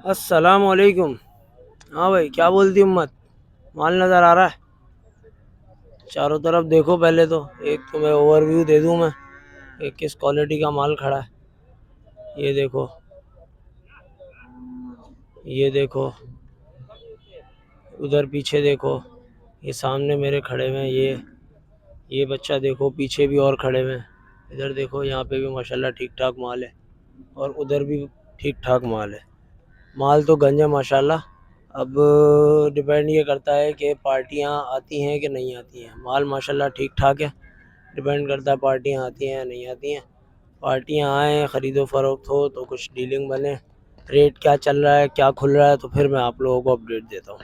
अस्सलाम वालेकुम। हाँ भाई, क्या बोलती उम्मत? माल नज़र आ रहा है? चारों तरफ देखो पहले तो। एक तो मैं ओवरव्यू दे दूँ मैं, एक किस क्वालिटी का माल खड़ा है। ये देखो, ये देखो, उधर पीछे देखो, ये सामने मेरे खड़े हुए हैं। ये बच्चा देखो, पीछे भी और खड़े हुए हैं। इधर देखो, यहाँ पे भी माशाल्लाह ठीक ठाक माल है, और उधर भी ठीक ठाक माल है। माल तो गंज है माशाल्लाह। अब डिपेंड ये करता है कि पार्टियाँ आती हैं कि नहीं आती हैं। माल माशाल्लाह ठीक ठाक है, डिपेंड करता है पार्टियाँ आती हैं या नहीं आती हैं। पार्टियाँ आएँ, ख़रीदो फ़रोख्त हो तो कुछ डीलिंग बने, रेट क्या चल रहा है, क्या खुल रहा है, तो फिर मैं आप लोगों को अपडेट देता हूँ।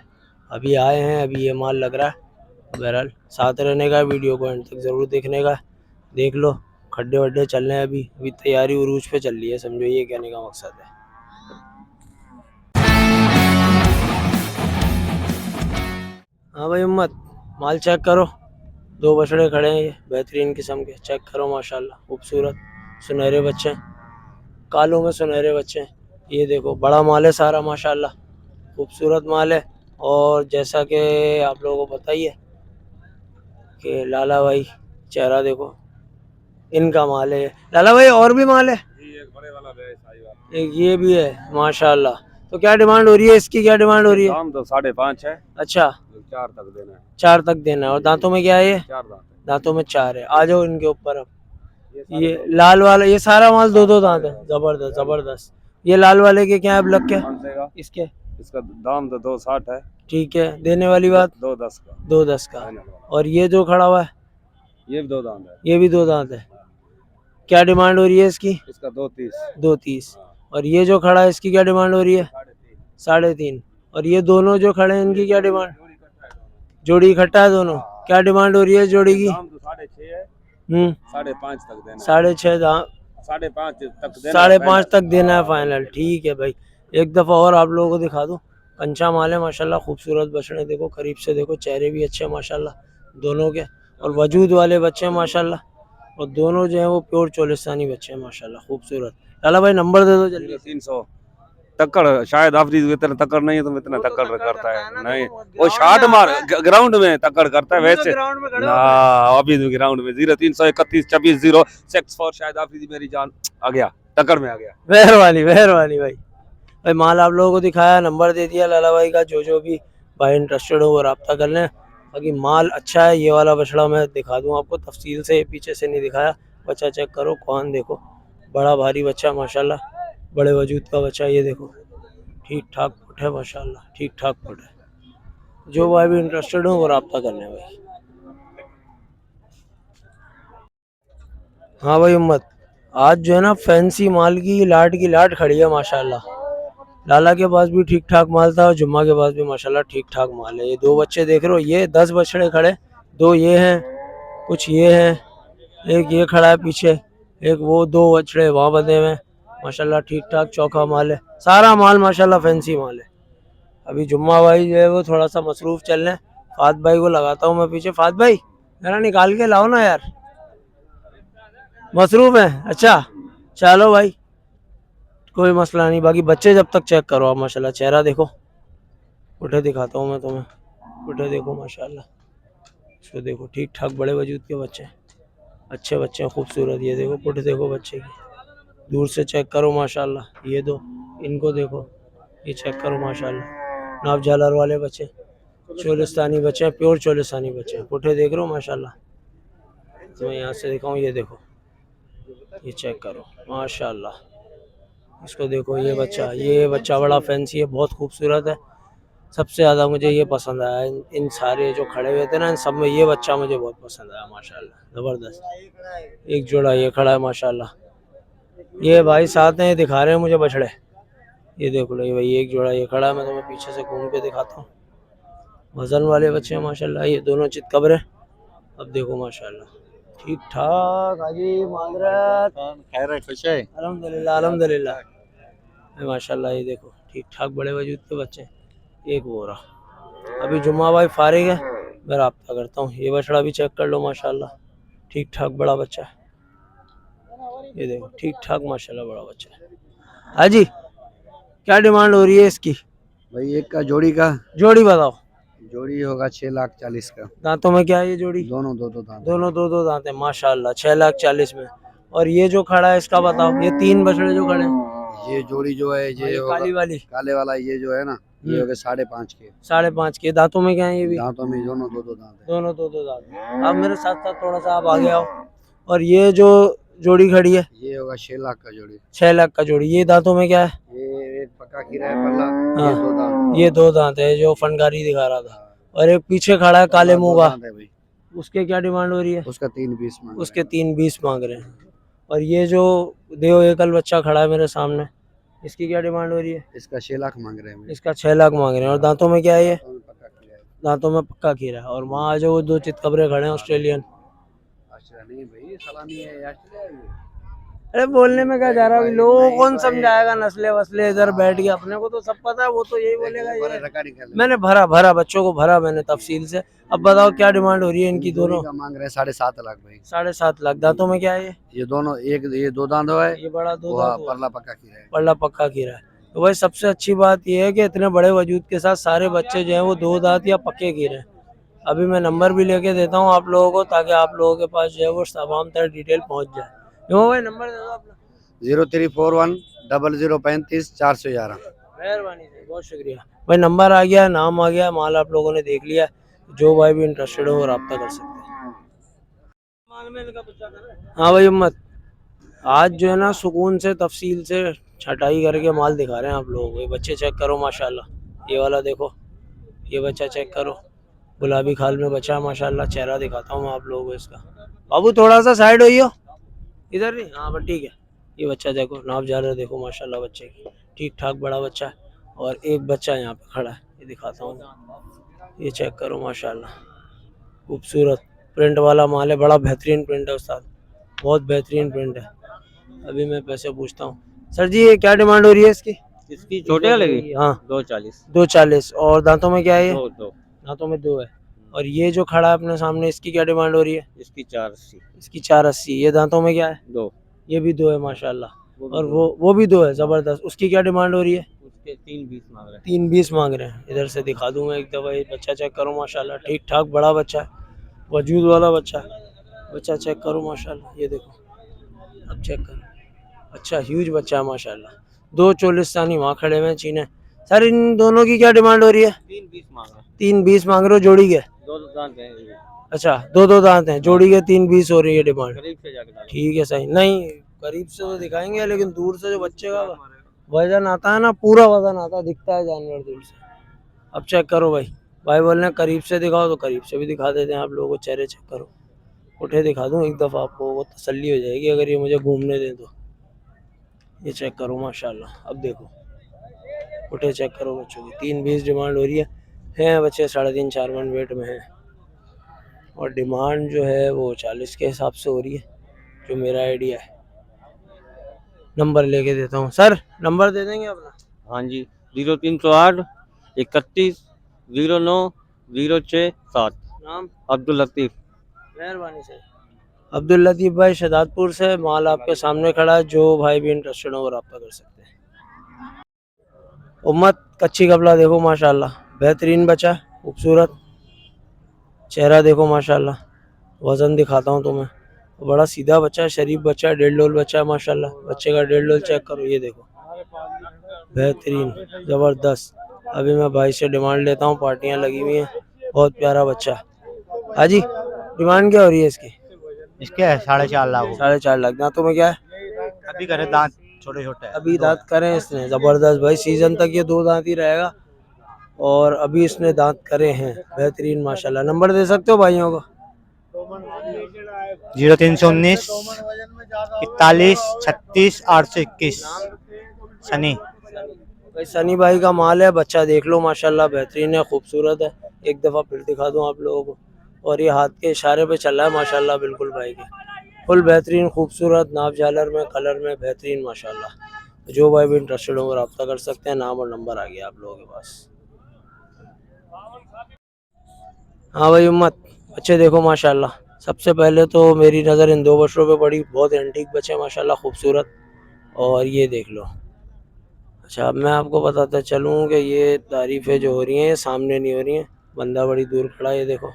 अभी आए हैं, अभी ये माल लग रहा है। बहरहाल साथ रहने का, वीडियो को एंड तक ज़रूर देखने का। देख लो, खड्डे वड्डे चल रहे हैं। अभी अभी तैयारी उरूज पे चल रही है, समझो, ये कहने का मकसद है। हाँ भाई उम्मत, माल चेक करो। दो बछड़े खड़े हैं, ये बेहतरीन किस्म के, चेक करो माशाल्लाह, खूबसूरत सुनहरे बच्चे हैं, कालों में सुनहरे बच्चे हैं। ये देखो, बड़ा माल है सारा माशाल्लाह, खूबसूरत माल है। और जैसा कि आप लोगों को पता ही है कि लाला भाई, चेहरा देखो, इनका माल है। लाला भाई, और भी माल है? एक बड़े वाला है, एक ये भी है माशाल्लाह। तो क्या डिमांड हो रही है इसकी, क्या डिमांड हो रही है? दाम तो 5.5 है। अच्छा, 4 तक देना है। 4 तक देना है। और दांतों में क्या है ये? 4 दांत है। दांतों में 4 है। आ जाओ इनके ऊपर अब। ये लाल वाला, ये सारा माल दो दांत है। जबरदस्त जबरदस्त। ये लाल वाले के क्या है अब लग के? इसके इसका दाम तो 2.60 है। ठीक है, देने वाली बात? 2.10 का। 2.10 का। और ये जो खड़ा हुआ है, ये भी 2 दांत है। ये भी 2 दांत है। क्या डिमांड हो रही है इसकी? इसका 2.30। 2.30। और ये जो खड़ा है, इसकी क्या डिमांड हो रही है? 3.5। और ये दोनों जो खड़े हैं, इनकी क्या डिमांड? जोड़ी इकट्ठा है दोनों। क्या डिमांड हो रही है जोड़ी की? दाम तो 6.5 है। 5.5 तक देना। 6.5 दाम। 5.5 तक देना। 5.5 तक देना है फाइनल। ठीक है भाई, एक दफ़ा और आप लोगों को दिखा दूँ। कंचा माल है माशाल्लाह, खूबसूरत बछड़े देखो, करीब से देखो, चेहरे भी अच्छे हैं माशाल्लाह दोनों के, और वजूद वाले बच्चे हैं माशाल्लाह। और दोनों जो हैं वो प्योर चोलिस्तानी बच्चे हैं माशाल्लाह, खूबसूरत। लाला भाई, नंबर दे दो जल्दी। 300 तक्कड़, शायद आफरीदी इतना तक्कड़ नहीं है तो इतना तक्कड़ करता है। नहीं, वो शॉट मार ग्राउंड में तक्कड़ करता है वैसे ना। अभी ग्राउंड में 0331 26 0 64 शायद आफरीदी, मेरी जान आ गया, टक्कर में आ गया। मेहरबानी मेहरबानी भाई। भाई माल आप लोगों को दिखाया, नंबर दे दिया लाला भाई का। जो भी भाई इंटरेस्टेड हो वो रब्ता कर लें। बाकी माल अच्छा है। ये वाला बछड़ा मैं दिखा दूँ आपको तफसील से, पीछे से नहीं दिखाया। बच्चा चेक करो, कौन देखो, बड़ा भारी बच्चा माशाल्लाह, बड़े वजूद का बच्चा। ये देखो, ठीक ठाक फुट है माशाल्लाह, ठीक ठाक फुट है। जो भाई भी इंटरेस्टेड हो वो रब्ता कर लें भाई। हाँ भाई उम्मत, आज जो है ना, फैंसी माल की लाट खड़ी है माशाल्लाह। लाला के पास भी ठीक ठाक माल था, और जुम्मा के पास भी माशाल्लाह ठीक ठाक माल है। ये दो बच्चे देख रहे हो, ये 10 बछड़े खड़े, दो ये हैं, कुछ ये हैं, एक ये खड़ा है पीछे, एक वो, दो बछड़े वहाँ बंधे हुए हैं माशाल्लाह। ठीक ठाक चौका माल है, सारा माल माशाल्लाह फैंसी माल है। अभी जुम्मा भाई जो है वो थोड़ा सा मसरूफ चल रहे हैं। फात भाई को लगाता हूँ मैं पीछे। फात भाई, जरा निकाल के लाओ ना यार, मसरूफ है। अच्छा, चलो भाई, कोई मसला नहीं। बाकी बच्चे जब तक चेक करो आप माशाल्लाह, चेहरा देखो, पुठे दिखाता हूँ मैं तुम्हें, पुठे देखो माशाल्लाह, इसको देखो, ठीक ठाक बड़े वजूद के बच्चे हैं, अच्छे बच्चे हैं, खूबसूरत। ये देखो पुठे देखो बच्चे की, दूर से चेक करो माशाल्लाह। ये दो, इनको देखो, ये चेक करो माशाल्लाह, नाप झालर वाले बच्चे, चोलिस्तानी बच्चे हैं, प्योर चोलिस्तानी बच्चे हैं। पुठे देख रहे हो माशाल्लाह, तो मैं यहाँ से दिखाऊँ, ये देखो, ये चेक करो माशाल्लाह, इसको देखो। ये बच्चा बड़ा फैंसी है, बहुत खूबसूरत है। सबसे ज़्यादा मुझे ये पसंद आया इन सारे जो खड़े हुए थे ना, इन सब में ये बच्चा मुझे बहुत पसंद आया माशाल्लाह, ज़बरदस्त। एक जोड़ा ये खड़ा है माशाल्लाह। ये भाई साथ में दिखा रहे हैं मुझे बछड़े, ये देख लो। ये भाई एक जोड़ा ये खड़ा है, मैं तुम्हें पीछे से घूम के दिखाता हूँ। वजन वाले बच्चे हैं माशाल्लाह, ये दोनों चितकबरे। अब देखो माशाल्लाह, ठीक ठाक हाजी माजरत, खैर खुश है, अल्हम्दुलिल्लाह अल्हम्दुलिल्लाह माशाल्लाह। ये देखो, ठीक ठाक बड़े वजूद के बच्चे। एक वो रहा। अभी जुम्मा भाई फारिग है, मैं रब्ता करता हूँ। ये बछड़ा भी चेक कर लो माशाल्लाह, ठीक ठाक बड़ा बच्चा है। ये देखो, ठीक ठाक माशाल्लाह बड़ा बच्चा है। हाजी, क्या डिमांड हो रही है इसकी? भाई एक का जोड़ी का जोड़ी बताओ। जोड़ी होगा 6,40,000 का। दांतों में क्या है ये जोड़ी? दोनों दो दो दांत। दोनों दो दो दांत है माशाल्लाह। 6,40,000 में। और ये जो खड़ा है इसका बताओ, ये 3 बछड़े जो खड़े हैं। ये जोड़ी जो है ये होगा काली वाली काले वाला, ये जो है ना ये होगा 5.5 के। 5.5 के। दांतों में क्या है ये भी? दांतों में दोनों दो दो दांत है। दोनों दो दो दांत। आप मेरे साथ साथ थोड़ा सा आप आगे आओ। और ये जो जोड़ी खड़ी है ये होगा 6 लाख का जोड़ी। 6 लाख का जोड़ी। ये दांतों में क्या है? ये एक पक्का खीरा है पल्ला। हाँ। ये दो दांत। ये 2 दांत है जो फनकारी दिखा रहा था। और एक पीछे खड़ा है काले मुंह का, भाई उसके क्या डिमांड हो रही है? उसका 3,20 मांग रहे उसके 3,20 मांग रहे हैं। और ये जो देव एकल बच्चा खड़ा है मेरे सामने, इसकी क्या डिमांड हो रही है? हैं। इसका 6 लाख मांग रहे हैं। इसका 6 लाख मांग रहे हैं। और दांतों में क्या है ये? पक्का खीरा है। दांतों में पक्का खीरा है। और वहाँ जो वो 2 चितकबरे खड़े हैं ऑस्ट्रेलियन। ऑस्ट्रेलिया नहीं भाई, सलामी है ऑस्ट्रेलिया ये। अरे बोलने में क्या जा रहा है, अभी लोगों को कौन समझाएगा? नस्ले वसले इधर बैठ गया, अपने को तो सब पता है, वो तो यही बोलेगा। ये मैंने भरा बच्चों को भरा मैंने तफसील से। अब बताओ क्या डिमांड हो रही है इनकी? दोनों का मांग रहे हैं 7.5 लाख भाई। 7.5 लाख। दांतों में क्या है ये? ये दोनों एक ये दो दांत है। ये बड़ा 2 वो दांत परला पक्का खीरा है। पल्ला पक्का खीरा है। तो भाई सबसे अच्छी बात ये है कि इतने बड़े वजूद के साथ सारे बच्चे जो हैं वो 2 दांत या पक्के खीरे हैं। अभी मैं नंबर भी लेके देता हूँ आप लोगों को, ताकि आप लोगों के पास जो है वो तमाम तरह डिटेल पहुंच जाए। क्यों भाई नंबर दे दो अपना। 0341 0035 411। मेहरबानी से, बहुत शुक्रिया भाई। नंबर आ गया, नाम आ गया, माल आप लोगों ने देख लिया। जो भाई भी इंटरेस्टेड हो वो रब्ता कर सकते हैं। हाँ भाई उम्मत, आज जो है ना सुकून से तफसील से छटाई करके माल दिखा रहे हैं आप लोगों को। ये बच्चे चेक करो माशाल्लाह। ये वाला देखो, ये बच्चा चेक करो, गुलाबी खाल में बच्चा है माशाल्लाह। चेहरा दिखाता हूँ मैं आप लोगों को इसका। बाबू थोड़ा सा साइड होइयो, इधर नहीं। हाँ बस ठीक है। ये बच्चा देखो, नाप झालर देखो माशाल्लाह बच्चे की, ठीक ठाक बड़ा बच्चा है। और एक बच्चा यहाँ पे खड़ा है, ये दिखाता हूँ। ये चेक करो माशाल्लाह, खूबसूरत प्रिंट वाला माल है। बड़ा बेहतरीन प्रिंट है उस्ताद, बहुत बेहतरीन प्रिंट है। अभी मैं पैसे पूछता हूँ। सर जी ये क्या डिमांड हो रही है इसकी? इसकी छोटे वाले की हाँ 240। 240। और दांतों में क्या है ये? दो दांतों में 2 है। और ये जो खड़ा है अपने सामने, इसकी क्या डिमांड हो रही है? इसकी 480। इसकी 480। ये दांतों में क्या है? 2 ये भी 2 है माशाल्लाह। और वो भी 2 है, जबरदस्त। उसकी क्या डिमांड हो रही है? उसके 320 मांग रहे हैं। 320 मांग रहे हैं। इधर से दिखा दूं मैं एक दफा। ये बच्चा चेक करो माशाल्लाह, ठीक ठाक बड़ा बच्चा है, वजूद वाला बच्चा है। बच्चा चेक करो माशाल्लाह, ये देखो, अब चेक करो। अच्छा ह्यूज बच्चा है माशाल्लाह। 2 चोलिस्तानी वहाँ खड़े हुए हैं चीने। सर इन दोनों की क्या डिमांड हो रही है? 320 मांग रहे हैं। 320 मांग रहे हो जोड़ी के? 2 दांत हैं ये। अच्छा 2 दांत हैं, जोड़ी के 320 हो रही है डिमांड। करीब से जाके डालो। ठीक है सही। नहीं करीब से तो दिखाएंगे, लेकिन दूर से जो बच्चे का वजन आता है ना, पूरा वजन आता है, दिखता है जानवर दूर से। अब चेक करो भाई, भाई बोल रहे हैं करीब से दिखाओ तो करीब से भी दिखा देते हैं आप लोगों को। चेहरे चेक करो, उठे दिखा दूं एक दफ़ा आपको, वो तसल्ली हो जाएगी अगर ये मुझे घूमने दें तो। ये चेक करो माशाल्लाह, अब देखो उठे चेक करो बच्चों की। 320 डिमांड हो रही है बच्चे 3.5-4 मन वेट में हैं। और डिमांड जो है वो 40 के हिसाब से हो रही है, जो मेरा आइडिया है। नंबर लेके देता हूँ सर, नंबर दे देंगे अपना? हाँ जी 0308 31 09 06 7। नाम? अब्दुल लतीफ। मेहरबानी से। अब्दुल लतीफ भाई शहदादपुर से। माल आपके सामने खड़ा है, जो भाई भी इंटरेस्टेड हो वो रब्ता कर सकते हैं। उम्मत कच्ची कपड़ा देखो माशाल्लाह, बेहतरीन बच्चा, खूबसूरत चेहरा देखो माशाल्लाह। वज़न दिखाता हूँ तुम्हें, बड़ा सीधा बच्चा है, शरीफ बच्चा है, 1.5 लोल बच्चा है माशाल्लाह। बच्चे का 1.5 लोल चेक करो, ये देखो बेहतरीन ज़बरदस्त। अभी मैं भाई से डिमांड लेता हूँ, पार्टियाँ लगी हुई हैं। बहुत प्यारा बच्चा। हाजी डिमांड क्या हो रही है इसकी? इसके 4.5 लाख। 4.5 लाख। दांतों में क्या है? अभी करे दांत छोटे छोटे हैं। अभी दांत करे इसने, जबरदस्त भाई। सीजन तक ये 2 दांत ही रहेगा, और अभी इसने दांत करे हैं, बेहतरीन माशाल्लाह। नंबर दे सकते हो भाइयों को? 0319 41 36 821। सनी। भाई सनी भाई का माल है, बच्चा देख लो माशाल्लाह, बेहतरीन है, खूबसूरत है। एक दफ़ा फिर दिखा दूं आप लोगों को। और ये हाथ के इशारे पे चल रहा है माशाल्लाह, बिल्कुल भाई के फुल बेहतरीन, खूबसूरत, नाप झालर में, कलर में बेहतरीन माशाल्लाह। जो भाई भी इंटरेस्टेड हो वो रब्ता कर सकते हैं। नाम और नंबर आ गया आप लोगों के पास। हाँ भाई उम्मत, बच्चे देखो माशाल्लाह। सबसे पहले तो मेरी नज़र इन 2 बच्चों पे पड़ी, बहुत एंटीक बच्चे माशाल्लाह, खूबसूरत। और ये देख लो अच्छा, अब मैं आपको बताता चलूँ कि ये तारीफ़ें जो हो रही हैं ये सामने नहीं हो रही हैं, बंदा बड़ी दूर खड़ा है ये देखो।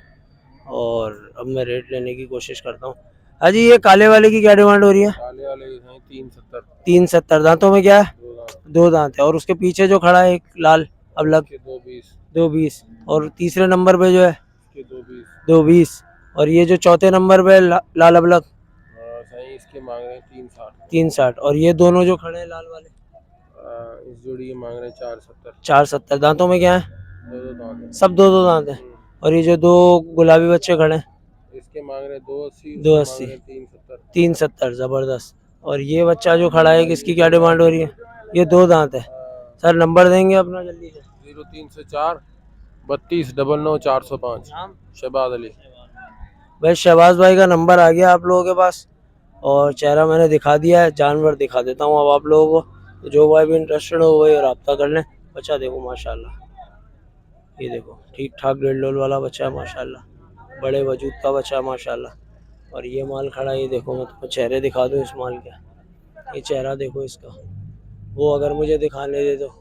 और अब मैं रेट लेने की कोशिश करता हूँ। हाजी ये काले वाले की क्या डिमांड हो रही है? काले वाले हैं 370 370। दांतों में क्या है? 2 दांत 2 दांत है। और उसके पीछे जो खड़ा है एक लाल अबलग के 220 220। और तीसरे नंबर पे जो है के 220 220। और ये जो चौथे नंबर पे लाल अबलग सही इसके मांग रहे हैं 360 360। और ये दोनों जो खड़े हैं लाल वाले इस जोड़ी के मांग रहे हैं 470 470। दांतों में क्या है? 2 दांत है सब 2 दांत है। और ये जो 2 गुलाबी बच्चे खड़े हैं इसके मांग रहे हैं 280 280 370 370। ज़बरदस्त। और ये बच्चा जो खड़ा है किसकी क्या डिमांड हो रही है? ये 2 दांत है। सर नंबर देंगे अपना जल्दी से? 0304 32 99 405 शहबाज अली। भाई शहबाज भाई का नंबर आ गया आप लोगों के पास और चेहरा मैंने दिखा दिया है, जानवर दिखा देता हूँ अब आप लोगों को। तो जो भाई भी इंटरेस्टेड हो वही रब्ता कर लें। बच्चा देखो माशाल्लाह, ये देखो ठीक ठाक डेढ़ लोल वाला बच्चा है माशाल्लाह, बड़े वजूद का बच्चा है माशाल्लाह। और ये माल खड़ा है, ये देखो मैं तुम्हें चेहरे दिखा दूँ इस माल के। ये चेहरा देखो इसका, वो अगर मुझे दिखाने दे तो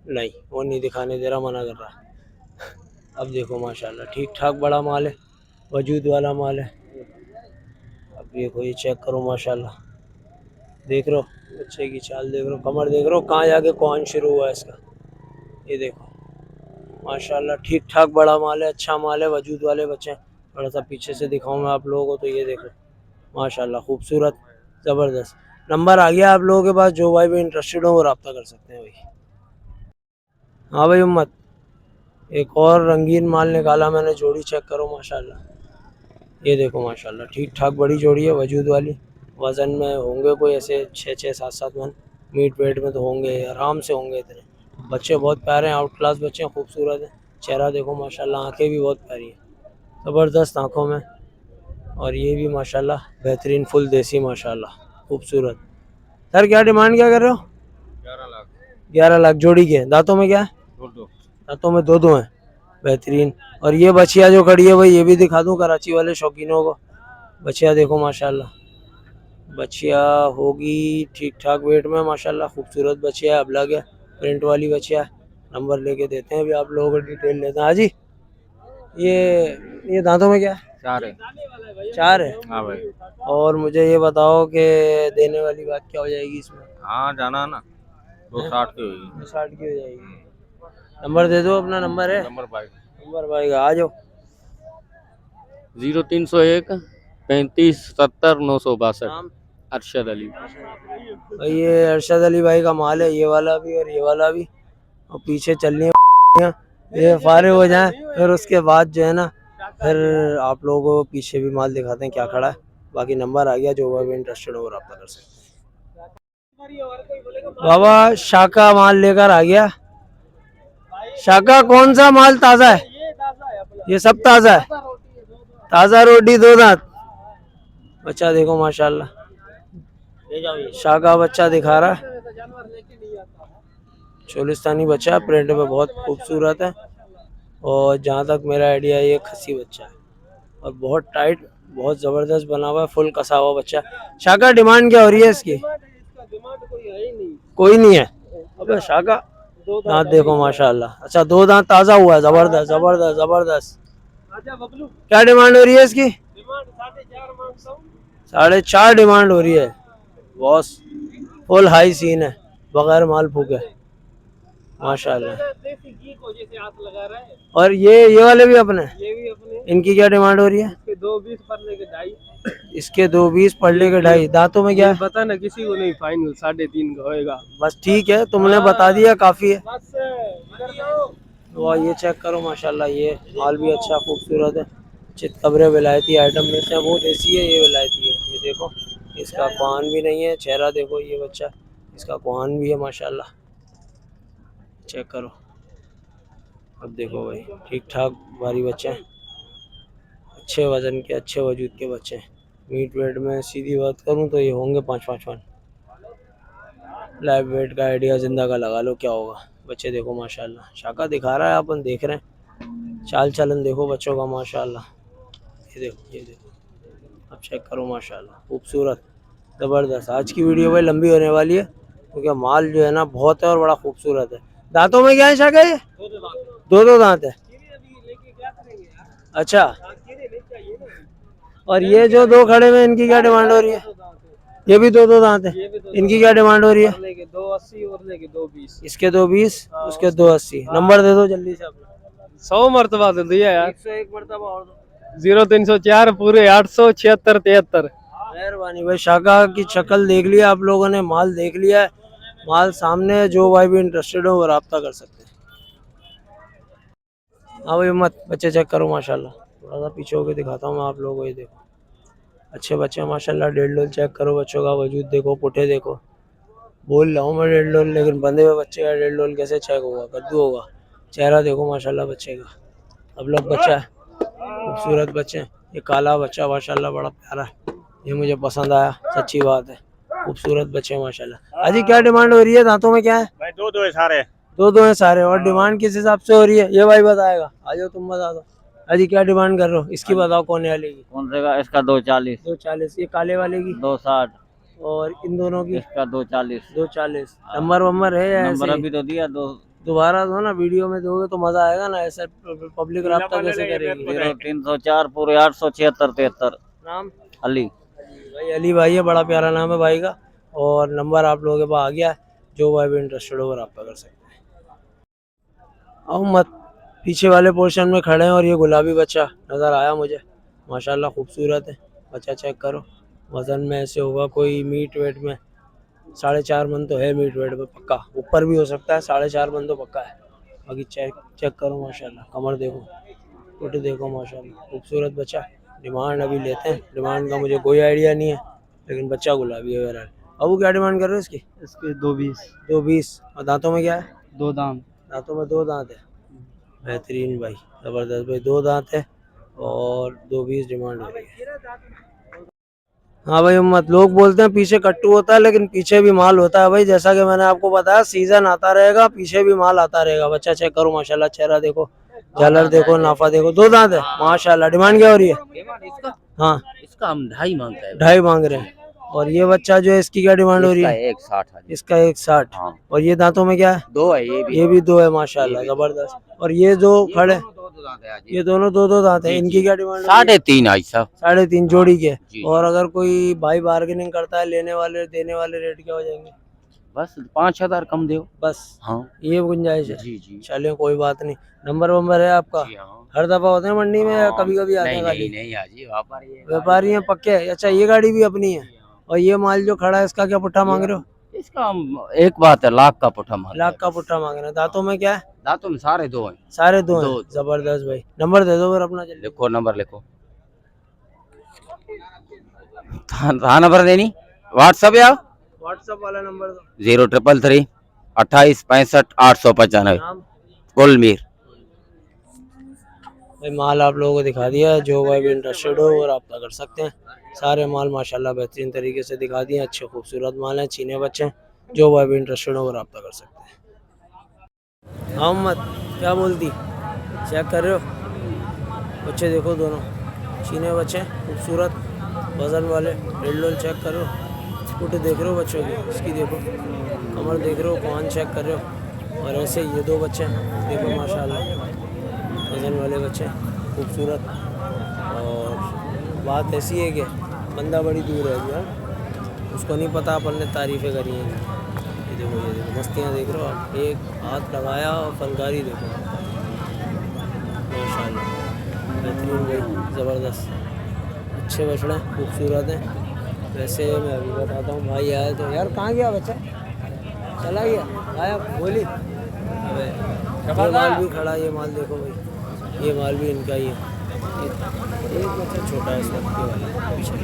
नहीं, वो नहीं दिखाने दे रहा, मना कर रहा। अब देखो माशाल्लाह ठीक ठाक बड़ा माल है, वजूद वाला माल है। अब देखो ये चेक करो माशाल्लाह, देख रहे हो बच्चे की चाल, देख रहे हो कमर, देख रहे हो कहाँ जाके कौन शुरू हुआ है इसका। ये देखो माशाल्लाह ठीक ठाक बड़ा माल है, अच्छा माल है, वजूद वाले बच्चे हैं। थोड़ा सा पीछे से दिखाऊं मैं आप लोगों को तो ये देखो माशाल्लाह खूबसूरत, ज़बरदस्त। नंबर आ गया आप लोगों के पास, जो भाई भी इंटरेस्टेड हो वो रब्ता कर सकते हैं भाई। हाँ भाई उम्मत, एक और रंगीन माल निकाला मैंने, जोड़ी चेक करो माशाल्लाह। ये देखो माशाल्लाह ठीक ठाक बड़ी जोड़ी है, वजूद वाली। वज़न में होंगे कोई ऐसे 6-6 7-7 मन, मीट वेट में तो होंगे, आराम से होंगे इतने। बच्चे बहुत प्यारे हैं, आउट क्लास बच्चे हैं, खूबसूरत हैं। चेहरा देखो माशाल्लाह, आंखें भी बहुत प्यारी हैं, ज़बरदस्त आंखों में। और ये भी माशाल्लाह बेहतरीन फुल देसी माशाल्लाह खूबसूरत। सर क्या डिमांड क्या कर रहे हो? 11 लाख 11 लाख जोड़ी के। दांतों में क्या है? 2 दांतों में 2 हैं, बेहतरीन। और ये बछिया जो खड़ी है भाई, ये भी दिखा दूं कराची वाले शौकीनों को। बछिया देखो माशाल्लाह, बछिया होगी ठीक ठाक वेट में माशाल्लाह, खूबसूरत बछिया है, अबलग है, प्रिंट वाली बछिया है। नंबर लेके देते हैं अभी आप लोगों को, डिटेल लेते हैं। हाँ जी ये दांतों में क्या है? 4 है 4 है। हाँ भाई और मुझे ये बताओ कि देने वाली बात क्या हो जाएगी इसमें? हाँ जाना ना 260 की होगी 60 की हो जाएगी। नंबर दे दो, अपना नंबर है? नंबर भाई नंबर भाई का आ जाओ। 0301 35 70 962 नाम? अरशद अली। भाई ये अरशद अली भाई का माल है, ये वाला भी और ये वाला भी। और पीछे चलनी है ये फारे हो जाएं, फिर उसके बाद जो है ना, फिर आप लोगों को पीछे भी माल दिखाते हैं क्या खड़ा है। बाकी नंबर आ गया, जो भी इंटरेस्टेड हो रब्ता कर सकते हैं। बाबा शाका माल लेकर आ गया। शाका कौन सा माल ताजा है? ये सब ताजा है, ताजा रोटी 2 दांत। बच्चा देखो माशाल्लाह, शाका बच्चा दिखा रहा है, चोलिस्तानी बच्चा है, प्रिंट में बहुत खूबसूरत है। और जहाँ तक मेरा आइडिया है ये खस्सी बच्चा है, और बहुत टाइट, बहुत ज़बरदस्त बना हुआ है, फुल कसा हुआ बच्चा। शाका डिमांड क्या हो रही है इसकी? कोई नहीं है। अबे शाका दांत देखो माशाल्लाह, अच्छा 2 दांत ताज़ा हुआ है, ज़बरदस्त ज़बरदस्त ज़बरदस्त। क्या डिमांड हो रही है इसकी? 4.5 डिमांड हो रही है बॉस, फुल हाई सीन है, बगैर माल फूके माशाल्लाह। और ये वाले भी अपने, इनकी क्या डिमांड हो रही है? इसके 220 पढ़ले के 2.5। दांतों में क्या है? पता ना किसी को नहीं, फाइनल 3.5 का होएगा बस ठीक है, तुमने बता दिया काफी है। वाह ये चेक करो माशाल्लाह, ये माल भी अच्छा खूबसूरत है। चितकबरे विलायती आइटम में से, वो देसी है ये विलायती है। ये देखो इसका कोहान भी नहीं है, चेहरा देखो ये बच्चा, इसका कोहान भी है माशाल्लाह, चेक करो। अब देखो भाई ठीक ठाक भारी बच्चे हैं, अच्छे वजन के, अच्छे वजूद के बच्चे हैं। मीट वेट में सीधी बात करूं तो ये होंगे 5-5 मन। लाइव वेट का आइडिया जिंदा का लगा लो क्या होगा। बच्चे देखो माशाल्लाह, शाका दिखा रहा है, अपन देख रहे हैं, चाल चलन देखो बच्चों का माशाल्लाह। ये देखो ये देखो, अब चेक करो माशाल्लाह, खूबसूरत ज़बरदस्त। आज की वीडियो भाई लंबी होने वाली है, क्योंकि माल जो है ना बहुत है और बड़ा खूबसूरत है। दांतों में क्या है शाका ये? दो दांत है। अच्छा, और ये जो दो खड़े हुए इनकी क्या डिमांड हो रही है? ये भी दो दांत है, इनकी क्या डिमांड हो रही है? 280 और लेके 220। इसके 220, उसके 280। नंबर दे दो जल्दी से अपना। 100 मरतबा दे दिया यार। 101 मरतबा और दो। 0304 पूरे 876 73। मेहरबानी भाई। शाका की शक्ल देख लिया आप लोगों ने, माल देख लिया है, माल सामने है। जो भाई भी इंटरेस्टेड हो वो रब्ता कर सकते हैं। हाँ भाई मत बच्चे चेक करो माशाल्लाह। थोड़ा सा पीछे होकर दिखाता हूँ मैं आप लोगों को। ये देखो अच्छे बच्चे माशाल्लाह। डेढ़ डोल चेक करो, बच्चों का वजूद देखो, पुठे देखो। बोल रहा हूँ मैं डेढ़ डोल, लेकिन बंदे हुए बच्चे का डेढ़ डोल कैसे चेक होगा? कद्दू होगा। चेहरा देखो माशाल्लाह बच्चे का। अब लोग बच्चा है, खूबसूरत बच्चे। ये काला बच्चा माशाल्लाह बड़ा प्यारा है, ये मुझे पसंद आया, सच्ची बात है। खूबसूरत बच्चे माशाल्लाह। अजी क्या डिमांड हो रही है? दांतों में क्या है? भाई दो है सारे। दो है सारे। और डिमांड किस हिसाब से हो रही है ये भाई बताएगा। आ जाओ तुम बता दो। अजी क्या डिमांड कर रहे हो? इसकी बताओ कोने वाले की। कौन सा? इसका 240। 240। ये काले वाले की? 260। और इन दोनों की? इसका 240। 240। नंबर वंबर है या ऐसे ही? तो दिया। दोबारा दो ना, वीडियो में दोगे तो मजा आएगा ना, ऐसे पब्लिक रब्ता कैसे करेगी? 0304 पूरे 876 73। नाम? अली। भाई अली भाई है, बड़ा प्यारा नाम है भाई का। और नंबर आप लोगों के पास आ गया है, जो भाई भी इंटरेस्टेड हो वो रब्ता कर सकते हैं। आओ मत पीछे वाले पोर्शन में खड़े हैं और ये गुलाबी बच्चा नज़र आया मुझे, माशाल्लाह खूबसूरत है बच्चा। चेक करो वज़न में ऐसे होगा कोई मीट वेट में 4.5 मन तो है मीट वेट में पक्का, ऊपर भी हो सकता है। 4.5 मन तो पक्का है। बाकी चेक करो माशाल्लाह। कमर देखो, फोटो देखो माशाल्लाह, खूबसूरत बच्चा। डिमांड अभी लेते हैं, डिमांड का मुझे कोई आइडिया नहीं है, लेकिन बच्चा गुलाबी है बहरहाल। अबू क्या डिमांड कर रहे हो इसकी? इसके 220। 220। और दांतों में क्या है? 2 दांत। दांतों में 2 दांत है। बेहतरीन भाई, ज़बरदस्त भाई। 2 दांत है और 220 डिमांड हो रही है। हाँ भाई उम्मत, लोग बोलते हैं पीछे कट्टू होता है, लेकिन पीछे भी माल होता है भाई। जैसा कि मैंने आपको बताया, सीजन आता रहेगा, पीछे भी माल आता रहेगा। बच्चा चेक करो माशाल्लाह, चेहरा देखो, झालर देखो, नाफा देखो। 2 दांत है माशाल्लाह। डिमांड क्या हो रही है? हाँ इसका हम 2.5 मांगता है। 2.5 मांग रहे हैं। और ये बच्चा जो है इसकी क्या डिमांड हो रही है? 160। इसका 160। हाँ। और ये दांतों में क्या है? 2 है ये भी 2 है माशाल्लाह, जबरदस्त। और ये जो खड़े, ये दोनों 2 दांत है, इनकी क्या डिमांड? 3.5 आई साहब। 3.5 जोड़ी के। जी। और अगर कोई भाई बार्गेनिंग करता है, लेने वाले देने वाले रेट क्या हो जाएंगे? बस 5000 कम दो बस हाँ। ये गुंजाइश है। जी। चलिए कोई बात नहीं। नंबर वंबर है आपका? हाँ। हर दफा होते हैं मंडी में या कभी कभी आते हैं? गाड़ी नहीं आजी व्यापारी है। व्यापारी हैं पक्के? अच्छा, ये गाड़ी भी अपनी है। और ये माल जो खड़ा है इसका क्या पुट्ठा मांग रहे हो? इसका एक बात है, लाख का पुट्ठा मांग। लाख का पुट्ठा मांग रहे हैं। दांतों में क्या है? दांतों में सारे 2 हैं। सारे 2 हैं। जबरदस्त भाई। नंबर दे दो फिर अपना जल्दी। लिखो नंबर लिखो। हाँ नंबर देनी व्हाट्सएप या व्हाट्सएप वाला नंबर दो। 0333 28 65 895। नाम? कुलमीर। भाई माल आप लोगों को दिखा दिया है, जो भाई भी इंटरेस्टेड हो वो रब्ता कर सकते हैं। सारे माल माशाल्लाह बेहतरीन तरीके से दिखा दिए, अच्छे खूबसूरत माल हैं, चीने बच्चे हैं। जो भाई भी इंटरेस्टेड हो वो रब्ता कर सकते हैं। हाँ मत क्या बोलती? चेक कर रहे हो बच्चे? देखो दोनों चीने बच्चे हैं, खूबसूरत वजन वाले। डेढ़ चेक कर रहे हो, फोटो देख रहे हो बच्चों की, इसकी देखो, कमर देख रहे हो, कान चेक कर रहे हो। और ऐसे ये 2 बच्चे हैं, देखो माशाल्लाह वजन वाले बच्चे खूबसूरत। और बात ऐसी है कि बंदा बड़ी दूर है अभी, हाँ उसको नहीं पता अपन ने तारीफ़ें करी हैं। ये देखो मस्तियाँ देख रहे हो आप, एक हाथ लगाया और फनकारी देखो माशाल्लाह, बेहतरीन भाई, ज़बरदस्त अच्छे बछड़े खूबसूरत हैं। वैसे मैं अभी बताता हूँ, भाई आया तो यार कहाँ गया बच्चा? चला गया आया बोली। अबे ये माल भी खड़ा, ये माल देखो भाई, ये माल भी इनका ही है। एक बच्चा छोटा है इस वक्त के वाला पीछे,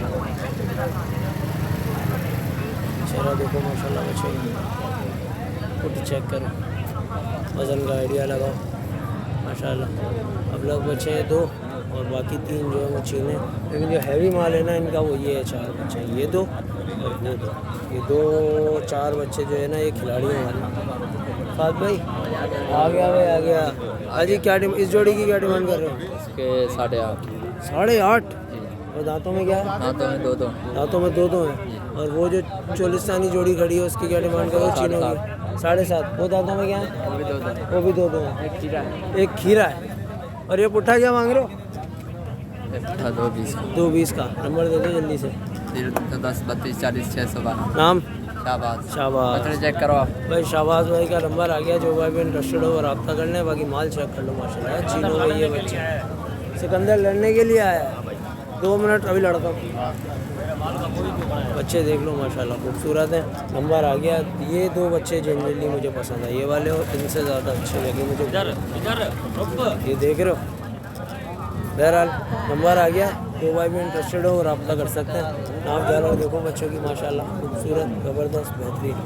चेहरा देखो माशाल्लाह बच्चे का, फोटो चेक करो, वज़न का आइडिया लगाओ माशाल्लाह। अब लोग बच्चे हैं 2 और बाकी 3 जो है वो चीने, लेकिन जो हैवी माल है ना इनका वो ये है 4 बच्चे, ये 2 और वो 2, ये 2-4 बच्चे जो है ना ये खिलाड़ियों वाले। फात भाई आ गया भाई आ गया। अजी क्या इस जोड़ी की क्या डिमांड कर रहे हो? इसके 8.5। 8.5। और दांतों में क्या है? दांतों में 2 दांतों में 2 हैं। और वो जो चोलिस्तानी जोड़ी खड़ी है उसकी क्या डिमांड करो? चीनों की 7.5। वो दांतों में क्या है? वो भी दो है। एक खीरा है। और ये पुट्ठा क्या मांग रहे हो? 220 का। नंबर दे दो जल्दी से। 10 32 40 612। नाम? शाबाश। शाबाश चेक करो आप। भाई। शाबाश भाई का नंबर आ गया। जो भाई भी इंटरेस्टेड हो रब्ता कर लें। बाकी माल चेक कर लो माशाल्लाह। चीनों में ये बच्चे सिकंदर लड़ने के लिए आया है। 2 मिनट अभी लड़का हूँ। बच्चे देख लो माशाल्लाह खूबसूरत हैं। नंबर आ गया। ये 2 बच्चे जनरली मुझे पसंद है ये वाले, और इनसे ज़्यादा अच्छे लगे मुझे। ये देख रहे हो। बहरहाल नंबर आ गया। जो भाई भी इंटरेस्टेड हो रब्ता कर सकते हैं। नाम जानो देखो बच्चों की माशाल्लाह खूबसूरत ज़बरदस्त बेहतरीन।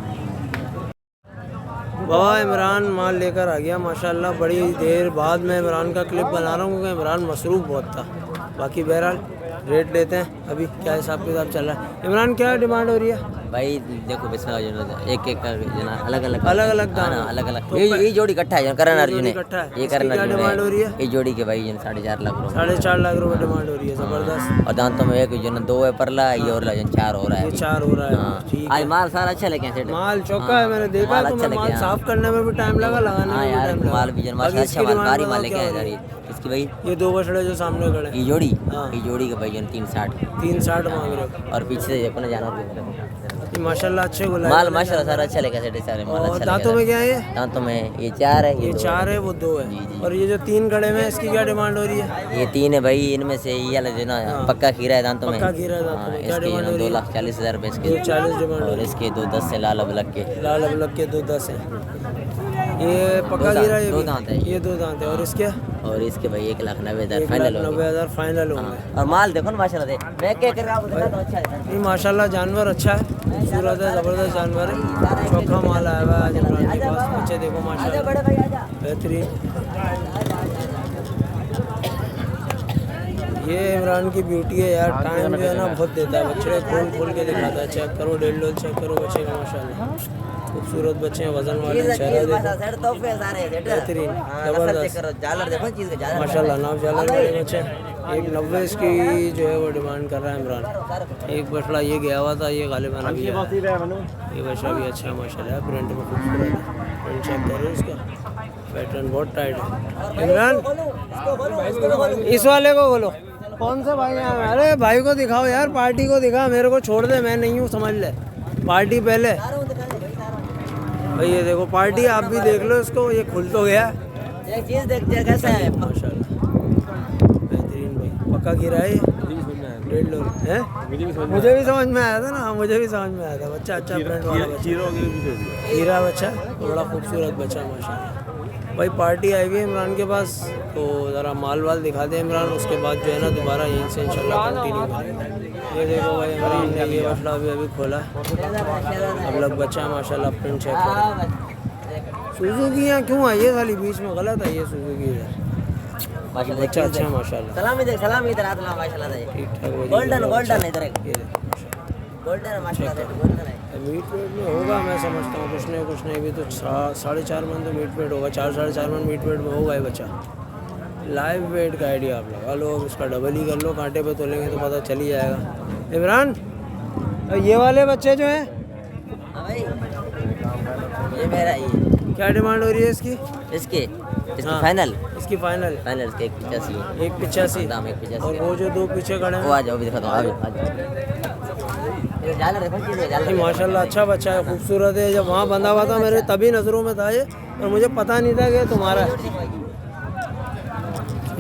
बाबा इमरान माल लेकर आ गया माशाल्लाह। बड़ी देर बाद मैं इमरान का क्लिप बना रहा हूँ क्योंकि इमरान मसरूफ़ बहुत था। बाकी बहरहाल रेट लेते हैं अभी क्या हिसाब किताब चल रहा है। इमरान क्या डिमांड हो रही है? भाई देखो बिस्मिल्लाह एक का अलग अलग दाम अलग अलग। ये जोड़ी इकट्ठा है करण अर्जुन है। ये करण अर्जुन डिमांड हो रही है? ये जोड़ी के भाई 4.5 लाख रुपए। 4.5 लाख रुपए डिमांड हो रही है। ज़बरदस्त। और दांतों में एक 2 है परला, ये और 4 हो रहा है। 4 हो रहा है। ठीक आज है। माल सारा अच्छा लेके सेठ। माल चौका है। मैंने देखा तो माल साफ करने में भी टाइम लगा, लगाने में भी टाइम लगा। माल भी माल अच्छा माल भारी माल लेके आए। इसकी भाई ये 2 बछड़े जो सामने खड़े ये जोड़ी ये जोड़ी के भाई 360 मांग रहे हो। और पीछे से देखो ना जानवर ये माशाल्लाह अच्छे गुलाब माल माशाल्लाह सारा अच्छा लेके सेठ। सारे माल और अच्छा दांतों में क्या है? ये दांतों में ये 4 है। ये 4 है वो 2 है। और ये जो 3 खड़े में इसकी क्या डिमांड हो रही है? ये 3 है भाई। इनमें से ये वाला जो ना पक्का खीरा है दांतों में। पक्का खीरा है दांतों में। क्या डिमांड हो रही है? 2,40,000 रुपए इसके। 40 डिमांड और इसके 210 से लाल अबलग के। लाल अबलग के 210 है। ये पक्का गिरा है। ये 2 दांत है। ये 2 दांत है। और इसके और इसके भाई 1,90,000 फाइनल हो 90,000 फाइनल होंगे। और माल देखो ना माशाल्लाह मैं क्या कर रहा हूँ तो अच्छा है। ये माशाल्लाह जानवर अच्छा है, खूबसूरत है, ज़बरदस्त जानवर है। चौखा माल आया हुआ है आज इमरान के पास। बच्चे देखो माशाल्लाह बेहतरीन। ये इमरान की ब्यूटी है यार। टाइम जो है ना बहुत देता है। बच्चे खोल के दिखाता है। चेक करो डेढ़ लो चेक करो बच्चे का माशाल्लाह खूबसूरत बच्चे हैं। वजन वाले चेहरा देखो बेहतरीन ज़बरदस्त माशाल्लाह। नाव जालर वाले बच्चे 190 इसकी जो है वो डिमांड कर रहा है इमरान। एक बछड़ा ये गया हुआ था, ये गालिबन अभी आया है। ये बछड़ा भी अच्छा है माशाल्लाह। प्रिंट में खूबसूरत है। प्रिंट चेक करो इसका। पैटर्न बहुत टाइट है। इमरान इस वाले को बोलो कौन सा भाई है? अरे भाई को दिखाओ यार, पार्टी को दिखा। मेरे को छोड़ दे, मैं नहीं हूँ समझ ले। पार्टी पहले भाई। ये देखो पार्टी आप भी देख लो इसको। ये खुल तो गया। एक चीज देखते हैं कैसा है माशाल्लाह बेहतरीन भाई। पक्का गिरा है ये 1.5 लो है। मुझे भी समझ में आया था ना। मुझे भी समझ में आया था। बच्चा अच्छा प्रिंट वाला बच्चा हीरा बच्चा बड़ा खूबसूरत बच्चा माशाल्लाह। भाई पार्टी आई हुई है इमरान के पास तो ज़रा माल वाल दिखा दें इमरान। उसके बाद जो है ना दोबारा यहीं से इंशाल्लाह कंटिन्यू करेंगे। ये देखो भाई इमरान ने ये बछड़ा अभी खोला अब लग बच्चा माशाल्लाह। प्रिंट चेक करो। सुजुकी यहाँ क्यों आई है साली बीच में? गलत है ये सुजुकी इधर। माशाल्लाह बच्चा अच्छा है माशाल्लाह। सलामी इधर हाथ ला माशाल्लाह। ठीक ठाक गोल्डन इधर ये देखो गोल्डन है माशाल्लाह। गोल्डन है। मीट वेट में होगा मैं समझता हूँ। कुछ नहीं भी तो 4.5 मन तो मीट वेट होगा। 4-4.5 मन मीट वेट में होगा ये बच्चा। लाइव वेट का आइडिया आप लगा लो। अब उसका डबल ही कर लो। कांटे पे तोलेंगे तो पता चल ही जाएगा। इमरान ये वाले बच्चे जो हैं हाँ भाई ये मेरा ये क्या डिमांड हो रही है इसकी? इसके हाँ। फाइनल इसकी फाइनल इसके 185 185 दाम 185। और वो जो 2 पीछे खड़े वो हैं आ जाओ भी दिखाता हूँ। आ जाओ ये जालर देखो चीज़ है जालर। माशाल्लाह अच्छा बच्चा है, खूबसूरत है। जब वहाँ बंधा हुआ था मेरे तभी नज़रों में था ये, और मुझे पता नहीं था कि तुम्हारा है।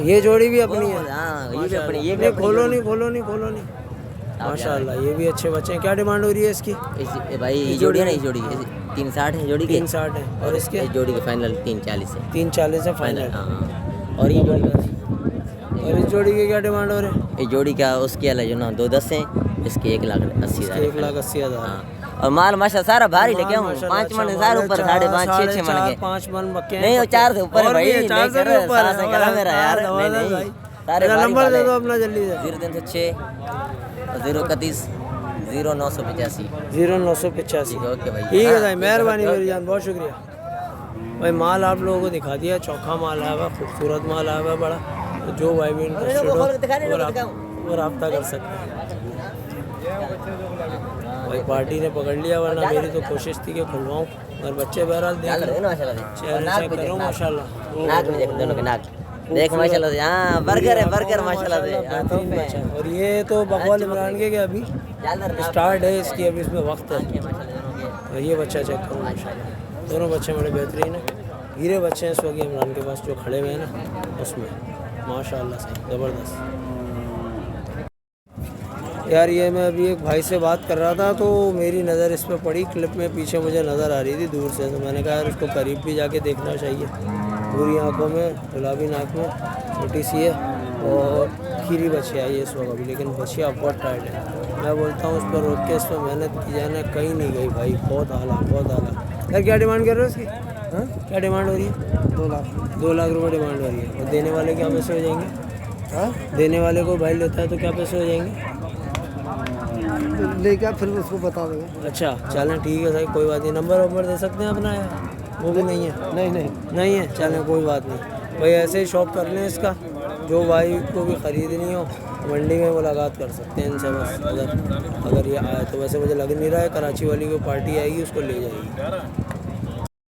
ये जोड़ी भी अपनी है। हाँ ये भी अपनी ये भी नहीं खोलो नहीं माशाल्लाह। ये भी अच्छे बच्चे हैं। क्या डिमांड हो रही है इसकी? भाई ये जोड़ी है ना, इस जोड़ी 360 है जोड़ी के। 360 है। और इसके इस जोड़ी के फाइनल 340 है। 340 है फाइनल। हाँ और ये जोड़ी और इस जोड़ी के क्या डिमांड हो रहे हैं? ये जोड़ी का उसके अलग जो ना 210 है। इसके 1,80,000 1,80,000। हाँ और माल माशा सारा भारी लेके आऊँ। 5 मन सारे ऊपर 5.5 6 मन के 5 मन बक्के नहीं वो 4 से ऊपर है भाई। 4 से ऊपर है मेरा यार। नहीं सारे नंबर दे दो अपना जल्दी से। 0306 031 0985 0985। ओके भाई। ठीक है भाई, मेहरबानी मेरी जान, बहुत शुक्रिया भाई। माल आप लोगों को दिखा दिया। चौखा माल आया हुआ, खूबसूरत माल आया हुआ बड़ा। तो जो भाई भी इंटरेस्टेड हो वो रब्ता कर सकते हैं। भाई पार्टी ने पकड़ लिया, वरना मेरी तो कोशिश थी कि खुलवाऊँ, और बच्चे बहरहाल देख झालर लो, है ना माशाल्लाह से। चेहरे नाक चेक भी करो देख, माशाल्लाह। नाक भी देख दोनों के नाक देख माशाल्लाह से। हाँ बर्गर है, बर्गर माशाल्लाह से। हाँ, बेहतरीन तोहफे बच्चा हैं। है। और ये तो बकौल इमरान के अभी झालर नाक स्टार्ट है इसकी, अभी इसमें वक्त है। के माशाल्लाह दोनों के। और ये बच्चा चेक करो माशाल्लाह, दोनों बच्चे बड़े बेहतरीन हैं। हीरे बच्चे हैं इस वक्त इमरान के पास जो खड़े हुए हैं ना, उसमें माशाल्लाह से ज़बरदस्त। यार ये मैं अभी एक भाई से बात कर रहा था, तो मेरी नज़र इस पर पड़ी, क्लिप में पीछे मुझे नज़र आ रही थी दूर से, तो मैंने कहा यार इसको करीब भी जाके देखना चाहिए। पूरी आंखों में, गुलाबी नाक में, छोटी सी है और खीरी बच्चिया है ये इस वक्त अभी, लेकिन बच्चिया बहुत टाइट है। मैं बोलता हूँ उस पर रोक के इस पर मेहनत की जाए ना, कहीं नहीं गई भाई, बहुत आला, बहुत आला। यार क्या डिमांड कर रहे हो इसकी? हाँ क्या डिमांड हो रही है? 2 लाख रुपये डिमांड हो रही है। और देने वाले क्या पैसे हो जाएंगे? हाँ देने वाले को भाई लेता है तो क्या पैसे हो जाएंगे? लेकर फिर उसको बता देंगे। अच्छा चलें ठीक है सही, कोई बात नहीं। नंबर दे सकते हैं अपना यार? वो भी नहीं है? नहीं है, चलें कोई बात नहीं भाई, ऐसे ही शॉप कर लें इसका। जो भाई को भी ख़रीदनी हो मंडी में मुलाकात कर सकते हैं इनसे बस, अगर ये आए तो। वैसे मुझे लग नहीं रहा है, कराची वाली कोई पार्टी आएगी उसको ले जाएगी।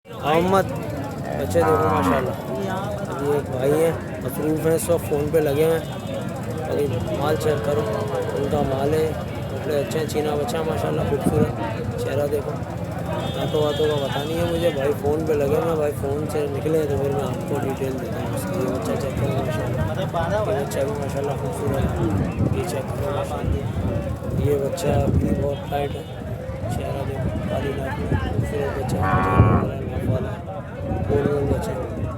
मोहम्मद बच्चे देखो माशाल्लाह। अभी एक भाई हैं मसरूफ़ हैं, सब फ़ोन पे लगे हुए हैं। अभी माल चेक करो, उनका माल है, कपड़े अच्छे हैं, चीना बच्चा माशाल्लाह खूबसूरत, चेहरा देखो। दांतों वातों का पता नहीं है मुझे, भाई फ़ोन पे लगे हुए, भाई फ़ोन से निकले तो फिर मैं आपको डिटेल देता हूँ उसकी। ये बच्चा चेक करो माशाल्लाह, ये बच्चा भी माशाल्लाह खूबसूरत है, ये चेक करो माशाल्लाह। ये बच्चा भी बहुत टाइट है, चेहरा देखो, काली नाक में, खूबसूरत बच्चा, नाक वाला गोल गोल बच्चा।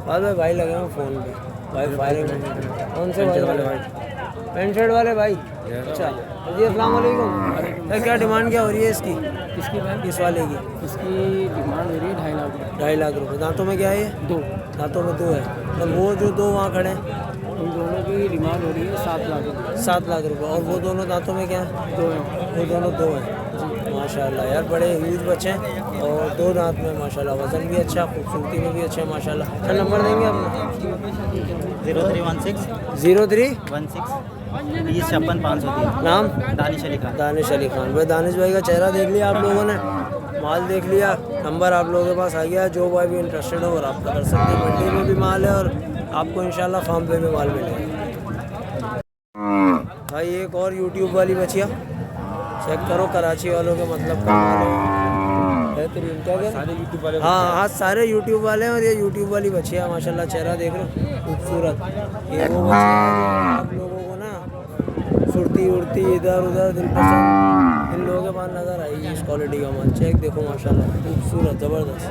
बाद में भाई लगे हुए फ़ोन पे, भाई फायरिंग। कौन से वाले भाई? पैंट शर्ट वाले भाई। अच्छा जी, अस्सलाम वालेकुम। सर क्या डिमांड क्या हो रही है इसकी? इसकी मैम, इस वाले की इसकी डिमांड हो रही है 2.5 लाख रुपये। 2.5 लाख रुपये। दांतों में क्या है ये? 2, दांतों में 2 है। और वो जो 2 वहाँ खड़े हैं उन दोनों की डिमांड हो रही है 7 लाख रुपये। 7 लाख रुपये। और वो दोनों दांतों में क्या है? 2 हैं। वो दोनों 2 हैं माशाल्लाह। यार बड़े ह्यूज बच्चे हैं और 2 दांत में माशाल्लाह, वज़न भी अच्छा, खूबसूरती में भी अच्छा है माशाल्लाह। सर नंबर देंगे अपना? 0316 0316 2056 नाम? दानिश अली खान। दानिश अली खान। भाई दानिश भाई का चेहरा देख लिया आप लोगों ने, माल देख लिया, नंबर आप लोगों के पास आ गया। जो भाई भी इंटरेस्टेड हो रब्ता कर सकते हैं। मंडी में भी माल है और आपको इंशाल्लाह फार्म पे भी माल मिलेगा। भाई एक और यूट्यूब वाली बचिया चेक करो, कराची वालों के मतलब का माल है, बेहतरीन। क्या कह रहे हैं? हाँ सारे यूट्यूब वाले हैं। और ये यूट्यूब वाली बचिया माशाल्लाह, चेहरा देख रहे हो खूबसूरत। ये वो बचिया है जो आप लोगों को ना सुरती उड़ती इधर उधर दिल पसंद इन लोगों के पास नज़र आएगी। इस क्वालिटी का माल चेक देखो माशाल्लाह, खूबसूरत ज़बरदस्त,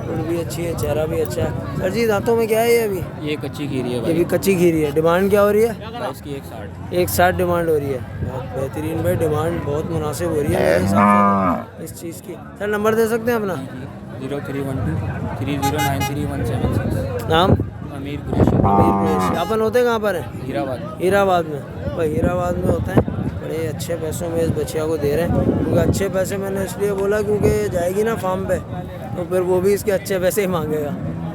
उड़ भी अच्छी है, चेहरा भी अच्छा है। सर जी दांतों में क्या है ये अभी? ये कच्ची खीरी है ये भाई, भी कच्ची खीरी है। डिमांड क्या हो रही है? इसकी 160। 160 डिमांड हो रही है। बहुत बेहतरीन भाई, डिमांड बहुत मुनासिब हो रही है मेरे हिसाब से इस चीज़ की। सर नंबर दे सकते हैं अपना? 0312 30933176। नाम? अमीर कुरैशी, अमीर कुरैशी। अपन होते कहाँ पर हैं? हीराबाद। हीराबाद में। भाई हीराबाद में होते हैं, बड़े अच्छे पैसों में इस बच्चिया को दे रहे हैं। क्योंकि अच्छे पैसे मैंने इसलिए बोला क्योंकि जाएगी ना फार्म पे तो फिर वो भी इसके अच्छे पैसे ही मांगेगा।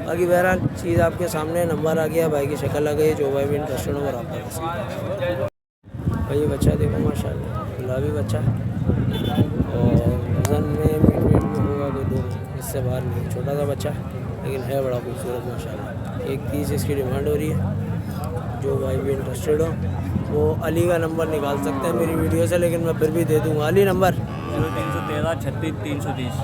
बाकी बहरहाल चीज़ आपके सामने, नंबर आ गया, भाई की शक्ल आ गई, जो भाई भी इंटरेस्टेड हो रब्ता कर सकते हैं। भाई ये बच्चा देखो माशाल्लाह, गुलाबी बच्चा और वज़न में मीट में होगा कोई 2 इससे बाहर नहीं। छोटा सा बच्चा लेकिन है बड़ा खूबसूरत माशाल्लाह। 130 इसकी डिमांड हो रही है। जो भाई भी इंटरेस्टेड हो वो अली का नंबर निकाल सकते हैं मेरी वीडियो से, लेकिन मैं फिर भी दे दूँगा। अली नंबर 0313 36 330।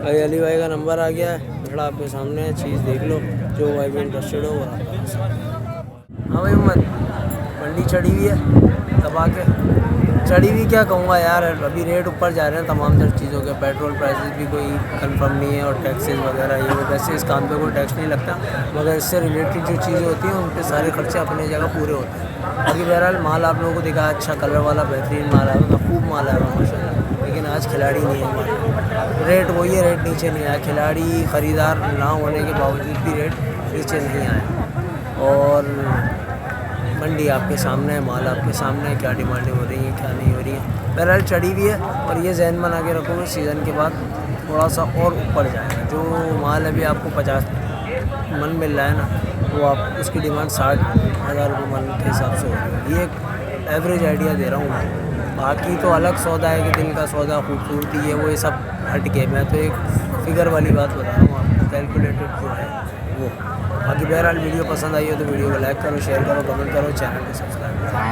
भाई अली भाई का नंबर आ गया है, बड़ा आपके सामने है, चीज़ देख लो। जो भाई भी इंटरेस्टेड हो वो रब्ता कर सकते हैं। हाँ भाई उम्मद मंडी चढ़ी हुई है दबा के, चढ़ी हुई क्या कहूँगा यार, अभी रेट ऊपर जा रहे हैं तमाम तर चीज़ों के। पेट्रोल प्राइसेस भी कोई कंफर्म नहीं है और टैक्सेस वगैरह ये वो। वैसे इस काम पे कोई टैक्स नहीं लगता, मगर इससे रिलेटेड जो चीज़ें होती हैं उन पे सारे खर्चे अपनी जगह पूरे होते हैं। बाकी बहरहाल माल आप लोगों को दिखा, अच्छा कलर वाला बेहतरीन माल आया हुआ, खूब माल आया हुआ माशाल्लाह। लेकिन आज खिलाड़ी नहीं है माल, रेट वही है, रेट नीचे नहीं आया। खिलाड़ी ख़रीदार ना होने के बावजूद भी रेट नीचे नहीं आया। और मंडी आपके सामने है, माल आपके सामने है, क्या डिमांडें हो रही हैं क्या नहीं हो रही हैं। बहरहाल चढ़ी हुई है और ये जहन बना के रखोगे सीज़न के बाद थोड़ा सा और ऊपर जाएगा। जो माल अभी आपको 50 मन मिल रहा है ना, वो आप उसकी डिमांड 60,000 रुपये मन के हिसाब से होगी। ये एक एवरेज आइडिया दे रहा हूँ मैं, बाकी तो अलग सौदा है कि दिल का सौदा खूबसूरती है, वो ये सब हट के मैं तो एक फिगर वाली बात बता रहा हूँ आपको, कैलकुलेटेड जो है वो। बाकी बहरहाल वीडियो पसंद आई हो तो वीडियो को लाइक करो, शेयर करो, कमेंट करो, चैनल को सब्सक्राइब करो।